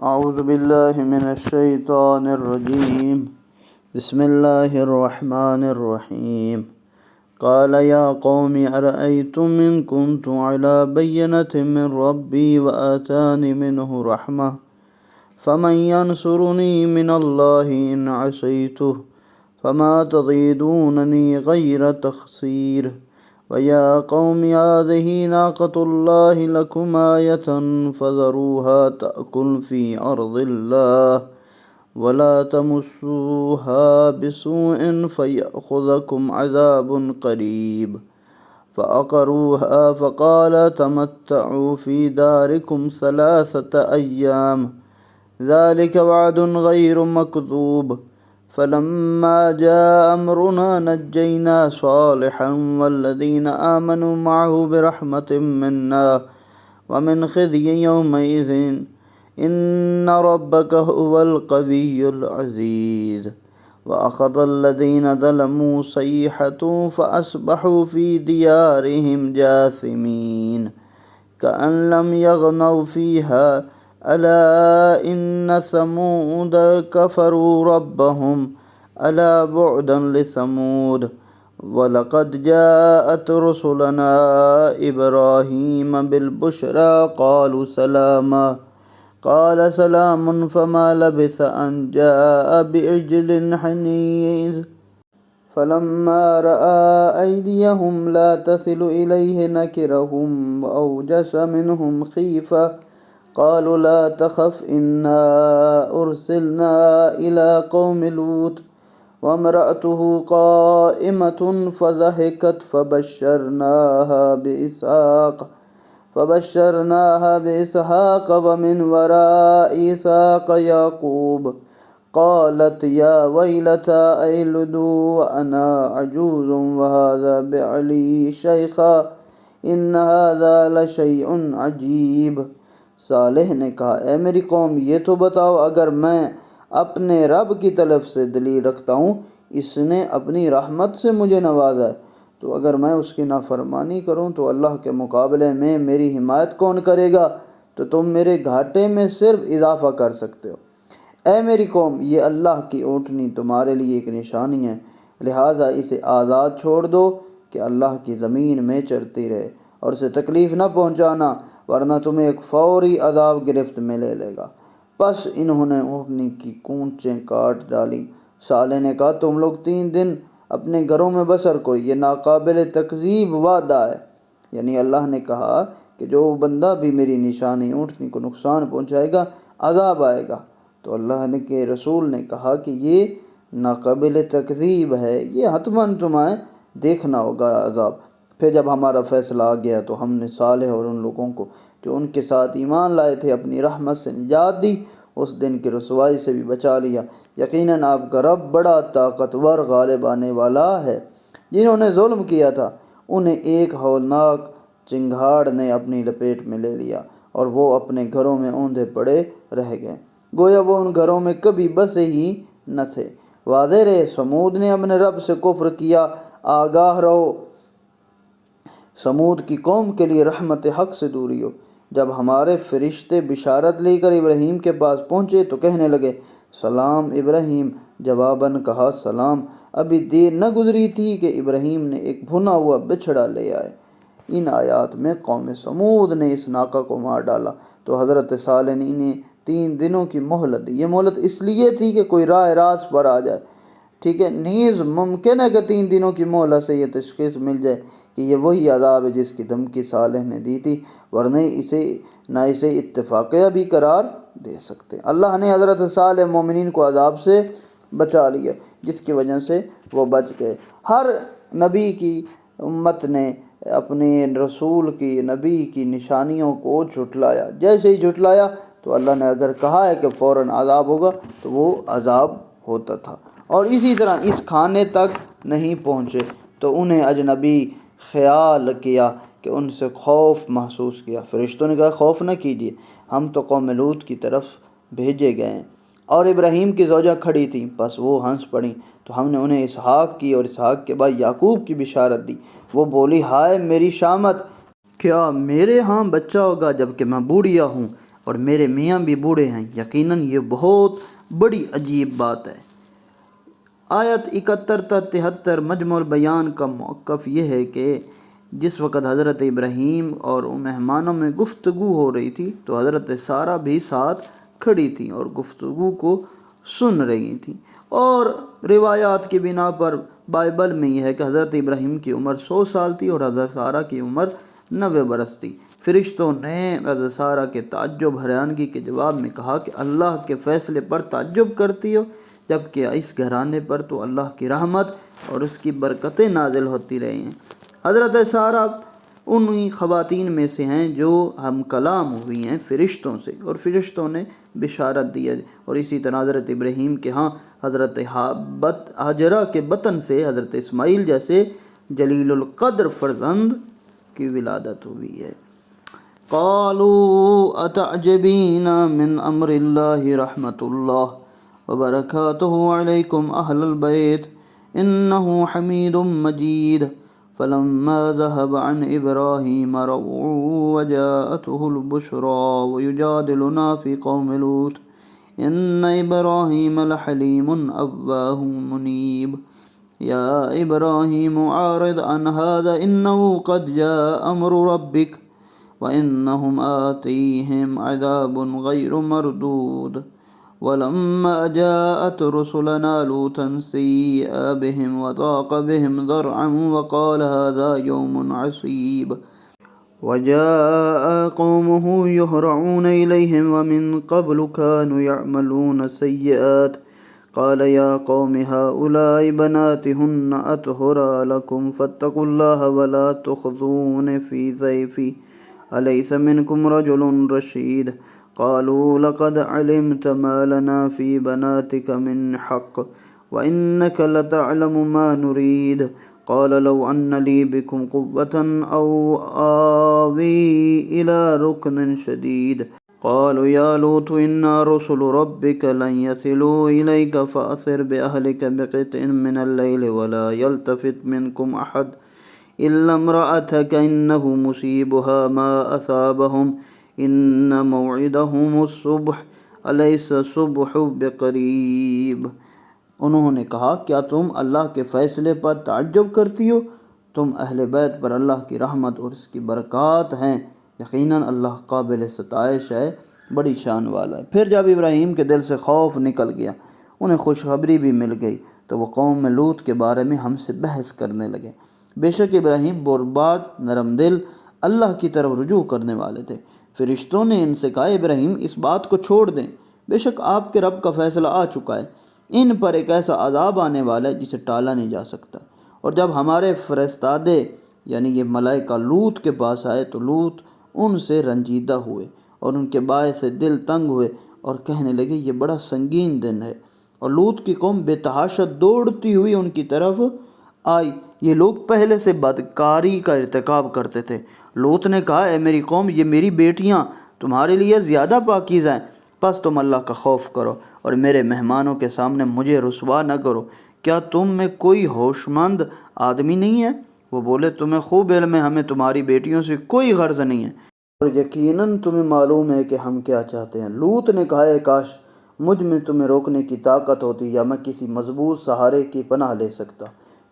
أعوذ بالله من الشيطان الرجيم. بسم الله الرحمن الرحيم. قال يا قوم أرأيتم إن كنت على بينة من ربي وآتاني منه رحمة فمن ينصرني من الله إن عصيته فما تزيدونني غير تخسير. ويا قوم هذه ناقة الله لكم آية فذروها تأكل في أرض الله ولا تمسوها بسوء فيأخذكم عذاب قريب. فعقروها فقال تمتعوا في داركم 3 أيام ذلك وعد غير مكذوب. فلما جاء أمرنا نجينا صالحا والذين آمنوا معه برحمة منا ومن خزي يومئذ إن ربك هو القوي العزيز. وأخذ الذين ظلموا صيحة فأصبحوا في ديارهم جاثمين كأن لم يغنوا فيها ألا إن ثمود كفروا ربهم ألا بعدا لثمود. ولقد جاءت رسلنا إبراهيم بالبشرى قالوا سلاما قال سلام فما لبث أن جاء بعجل حنيذ. فلما رأى أيديهم لا تصل إليه نكرهم وأوجس منهم خيفة قالوا لا تخف إنا أرسلنا إلى قوم لوط وامرأته قائمة فضحكت فبشرناها بإسحاق ومن وراء إسحاق يعقوب. قالت يا ويلتى أيلد وأنا عجوز وهذا بعلي شيخا إن هذا لشيء عجيب. صالح نے کہا اے میری قوم یہ تو بتاؤ اگر میں اپنے رب کی طرف سے دلیل رکھتا ہوں اس نے اپنی رحمت سے مجھے نوازا ہے تو اگر میں اس کی نافرمانی کروں تو اللہ کے مقابلے میں میری حمایت کون کرے گا؟ تو تم میرے گھاٹے میں صرف اضافہ کر سکتے ہو۔ اے میری قوم یہ اللہ کی اونٹنی تمہارے لیے ایک نشانی ہے لہٰذا اسے آزاد چھوڑ دو کہ اللہ کی زمین میں چرتی رہے اور اسے تکلیف نہ پہنچانا ورنہ تمہیں ایک فوری عذاب گرفت میں لے لے گا۔ پس انہوں نے اونٹنی کی کونچیں کاٹ ڈالیں۔ صالح نے کہا تم لوگ 3 دن اپنے گھروں میں بسر کرو، یہ ناقابل تکذیب وعدہ ہے۔ یعنی اللہ نے کہا کہ جو بندہ بھی میری نشانی اونٹنی کو نقصان پہنچائے گا عذاب آئے گا، تو اللہ کے رسول نے کہا کہ یہ ناقابل تکذیب ہے، یہ حتماً تمہیں دیکھنا ہوگا عذاب۔ پھر جب ہمارا فیصلہ آ گیا تو ہم نے صالح اور ان لوگوں کو جو ان کے ساتھ ایمان لائے تھے اپنی رحمت سے نجات دی، اس دن کی رسوائی سے بھی بچا لیا۔ یقیناً آپ کا رب بڑا طاقتور غالب آنے والا ہے۔ جنہوں نے ظلم کیا تھا انہیں ایک ہولناک چنگھاڑ نے اپنی لپیٹ میں لے لیا اور وہ اپنے گھروں میں اوندھے پڑے رہ گئے، گویا وہ ان گھروں میں کبھی بسے ہی نہ تھے۔ واضح رہے سمود نے اپنے رب سے کفر کیا، آگاہ رہو سمود کی قوم کے لیے رحمت حق سے دوری ہو۔ جب ہمارے فرشتے بشارت لے کر ابراہیم کے پاس پہنچے تو کہنے لگے سلام۔ ابراہیم جواباً کہا سلام۔ ابھی دیر نہ گزری تھی کہ ابراہیم نے ایک بھنا ہوا بچھڑا لے آئے۔ ان آیات میں قوم سمود نے اس ناقہ کو مار ڈالا تو حضرت صالح نے انہیں 3 دنوں کی مہلت دی۔ یہ مہلت اس لیے تھی کہ کوئی راہ راست پر آ جائے، ٹھیک ہے۔ نیز ممکن ہے کہ 3 دنوں کی مہلت سے یہ تشخیص مل جائے کہ یہ وہی عذاب ہے جس کی دھمکی صالح نے دی تھی، ورنہ اسے اتفاقیہ بھی قرار دے سکتے۔ اللہ نے حضرت صالح مومنین کو عذاب سے بچا لیا جس کی وجہ سے وہ بچ گئے۔ ہر نبی کی امت نے اپنے رسول کی نبی کی نشانیوں کو جھٹلایا، جیسے ہی جھٹلایا تو اللہ نے اگر کہا ہے کہ فوراً عذاب ہوگا تو وہ عذاب ہوتا تھا۔ اور اسی طرح اس کھانے تک نہیں پہنچے تو انہیں اجنبی خیال کیا کہ ان سے خوف محسوس کیا۔ فرشتوں نے کہا خوف نہ کیجیے، ہم تو قوم لوط کی طرف بھیجے گئے ہیں۔ اور ابراہیم کی زوجہ کھڑی تھیں، پس وہ ہنس پڑیں تو ہم نے انہیں اسحاق کی اور اسحاق کے بعد یعقوب کی بشارت دی۔ وہ بولی ہائے میری شامت، کیا میرے ہاں بچہ ہوگا جب کہ میں بوڑھیا ہوں اور میرے میاں بھی بوڑھے ہیں، یقیناً یہ بہت بڑی عجیب بات ہے۔ آیت 71 تا 73 مجمع البیان کا موقف یہ ہے کہ جس وقت حضرت ابراہیم اور مہمانوں میں گفتگو ہو رہی تھی تو حضرت سارہ بھی ساتھ کھڑی تھیں اور گفتگو کو سن رہی تھیں، اور روایات کی بنا پر بائبل میں یہ ہے کہ حضرت ابراہیم کی عمر 100 سال تھی اور حضرت سارہ کی عمر 90 برس تھی۔ فرشتوں نے حضرت سارہ کے تعجب حیرانگی کے جواب میں کہا کہ اللہ کے فیصلے پر تعجب کرتی ہو، جبکہ اس گھرانے پر تو اللہ کی رحمت اور اس کی برکتیں نازل ہوتی رہی ہیں۔ حضرت سارہ انہی خواتین میں سے ہیں جو ہم کلام ہوئی ہیں فرشتوں سے، اور فرشتوں نے بشارت دی ہے، اور اسی طرح حضرت ابراہیم کے ہاں حضرت ہاجرہ کے بطن سے حضرت اسماعیل جیسے جلیل القدر فرزند کی ولادت ہوئی ہے۔ قالوا اتعجبین من امر اللہ رحمت اللہ وبرکاتہ علیکم اہل البیت انہ حمید مجید فلما ذهب عن ابراہیم روع وجاءته البشرى ويجادلنا في قوم لوط ان ابراہیم لحلیم اواه منیب یا ابراہیم اعرض عن هذا انه قد جاء امر ربک وانهم آتيهم عذاب غیر مردود ولما جاءت رسلنا لوطا سيئ بهم وضاق بهم ذرعا وقال هذا يوم عصيب وجاء قومه يهرعون إليهم ومن قبل كانوا يعملون السيئات قال يا قوم هؤلاء بناتي هن أطهر لكم فاتقوا الله ولا تخزون في ضيفي أليس منكم رجل رشيد قالوا لقد علمت ما لنا في بناتك من حق وإنك لتعلم ما نريد قال لو أن لي بكم قوة أو آوي إلى ركن شديد قالوا يا لوط إنا رسل ربك لن يصلوا إليك فأسر بأهلك بقطع من الليل ولا يلتفت منكم أحد إلا امرأتك إنه مصيبها ما أصابهم إن موعدهم الصبح أليس الصبح بقريب۔ انہوں نے کہا کیا تم اللہ کے فیصلے پر تعجب کرتی ہو؟ تم اہل بیت پر اللہ کی رحمت اور اس کی برکات ہیں، یقیناً اللہ قابل ستائش ہے، بڑی شان والا ہے۔ پھر جب ابراہیم کے دل سے خوف نکل گیا، انہیں خوشخبری بھی مل گئی، تو وہ قوم لوط کے بارے میں ہم سے بحث کرنے لگے۔ بے شک ابراہیم برباد نرم دل اللہ کی طرف رجوع کرنے والے تھے۔ فرشتوں نے ان سے کہا ابراہیم اس بات کو چھوڑ دیں، بے شک آپ کے رب کا فیصلہ آ چکا ہے، ان پر ایک ایسا عذاب آنے والا ہے جسے ٹالا نہیں جا سکتا۔ اور جب ہمارے فرستادے یعنی یہ ملائکہ لوط کے پاس آئے تو لوط ان سے رنجیدہ ہوئے اور ان کے باعث سے دل تنگ ہوئے اور کہنے لگے یہ بڑا سنگین دن ہے، اور لوط کی قوم بے تحاشا دوڑتی ہوئی ان کی طرف آئی۔ یہ لوگ پہلے سے بدکاری کا ارتکاب کرتے تھے۔ لوط نے کہا اے میری قوم، یہ میری بیٹیاں تمہارے لیے زیادہ پاکیزہ ہیں، پس تم اللہ کا خوف کرو اور میرے مہمانوں کے سامنے مجھے رسوا نہ کرو۔ کیا تم میں کوئی ہوش مند آدمی نہیں ہے؟ وہ بولے تمہیں خوب علم ہے ہمیں تمہاری بیٹیوں سے کوئی غرض نہیں ہے، اور یقیناً تمہیں معلوم ہے کہ ہم کیا چاہتے ہیں۔ لوط نے کہا اے کاش مجھ میں تمہیں روکنے کی طاقت ہوتی یا میں کسی مضبوط سہارے کی پناہ لے سکتا۔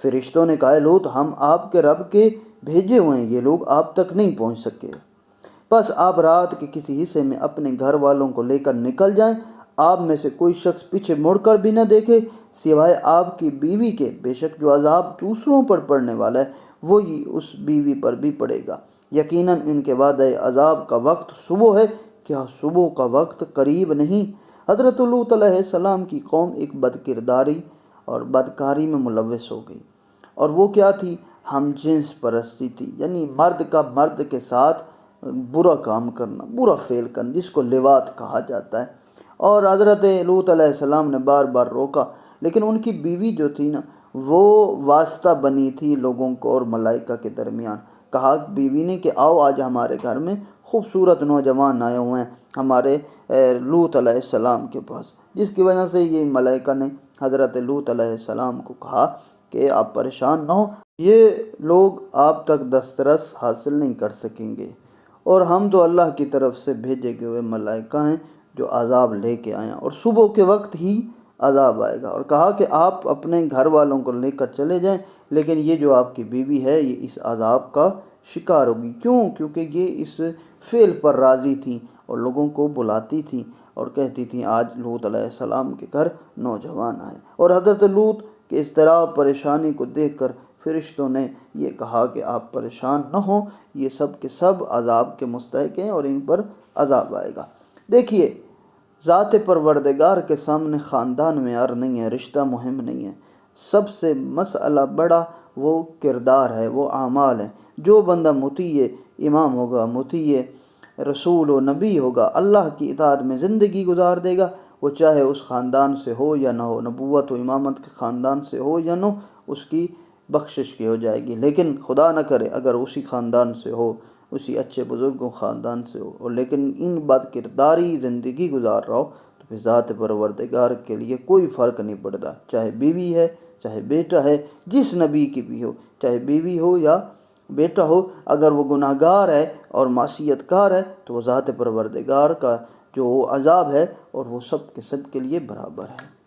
فرشتوں نے کہا لوط ہم آپ کے رب کے بھیجے ہوئے ہیں، یہ لوگ آپ تک نہیں پہنچ سکے، بس آپ رات کے کسی حصے میں اپنے گھر والوں کو لے کر نکل جائیں، آپ میں سے کوئی شخص پیچھے مڑ کر بھی نہ دیکھے سوائے آپ کی بیوی کے، بے شک جو عذاب دوسروں پر پڑنے والا ہے وہی اس بیوی پر بھی پڑے گا، یقیناً ان کے وعدہ عذاب کا وقت صبح ہے، کیا صبح کا وقت قریب نہیں؟ حضرت لوط علیہ السلام کی قوم ایک بد کرداری اور بدکاری میں ملوث ہو گئی، اور وہ کیا تھی؟ ہم جنس پرستی تھی، یعنی مرد کا مرد کے ساتھ برا کام کرنا، برا فعل کرنا، جس کو لواط کہا جاتا ہے۔ اور حضرت لوط علیہ السلام نے بار بار روکا، لیکن ان کی بیوی جو تھی نا وہ واسطہ بنی تھی لوگوں کو اور ملائکہ کے درمیان۔ کہا بیوی نے کہ آؤ آج ہمارے گھر میں خوبصورت نوجوان آئے ہوئے ہیں ہمارے لوط علیہ السلام کے پاس، جس کی وجہ سے یہ ملائکہ نے حضرت لوط علیہ السلام کو کہا کہ آپ پریشان نہ ہو، یہ لوگ آپ تک دسترس حاصل نہیں کر سکیں گے، اور ہم تو اللہ کی طرف سے بھیجے گئے ہوئے ملائکہ ہیں جو عذاب لے کے آئیں، اور صبح کے وقت ہی عذاب آئے گا۔ اور کہا کہ آپ اپنے گھر والوں کو لے کر چلے جائیں، لیکن یہ جو آپ کی بیوی ہے یہ اس عذاب کا شکار ہوگی۔ کیوں؟ کیونکہ یہ اس فعل پر راضی تھیں اور لوگوں کو بلاتی تھیں اور کہتی تھیں آج لوط علیہ السلام کے گھر نوجوان آئے۔ اور حضرت لوط کے اضطراب پریشانی کو دیکھ کر فرشتوں نے یہ کہا کہ آپ پریشان نہ ہوں، یہ سب کے سب عذاب کے مستحق ہیں اور ان پر عذاب آئے گا۔ دیکھیے، ذات پروردگار کے سامنے خاندان معیار نہیں ہے، رشتہ مہم نہیں ہے، سب سے مسئلہ بڑا وہ کردار ہے، وہ اعمال ہیں۔ جو بندہ مطیع امام ہوگا، مطیع رسول و نبی ہوگا، اللہ کی اطاعت میں زندگی گزار دے گا، وہ چاہے اس خاندان سے ہو یا نہ ہو، نبوت و امامت کے خاندان سے ہو یا نہ ہو، اس کی بخشش کی ہو جائے گی۔ لیکن خدا نہ کرے اگر اسی خاندان سے ہو، اسی اچھے بزرگوں خاندان سے ہو، اور لیکن ان بد کرداری زندگی گزار رہا ہو، تو پھر ذات پروردگار کے لیے کوئی فرق نہیں پڑتا، چاہے بیوی ہے، چاہے بیٹا ہے، جس نبی کی بھی ہو، چاہے بیوی ہو یا بیٹا ہو، اگر وہ گناہ گار ہے اور معصیت کار ہے تو وہ ذات پروردگار کا جو عذاب ہے اور وہ سب کے سب کے لیے برابر ہے۔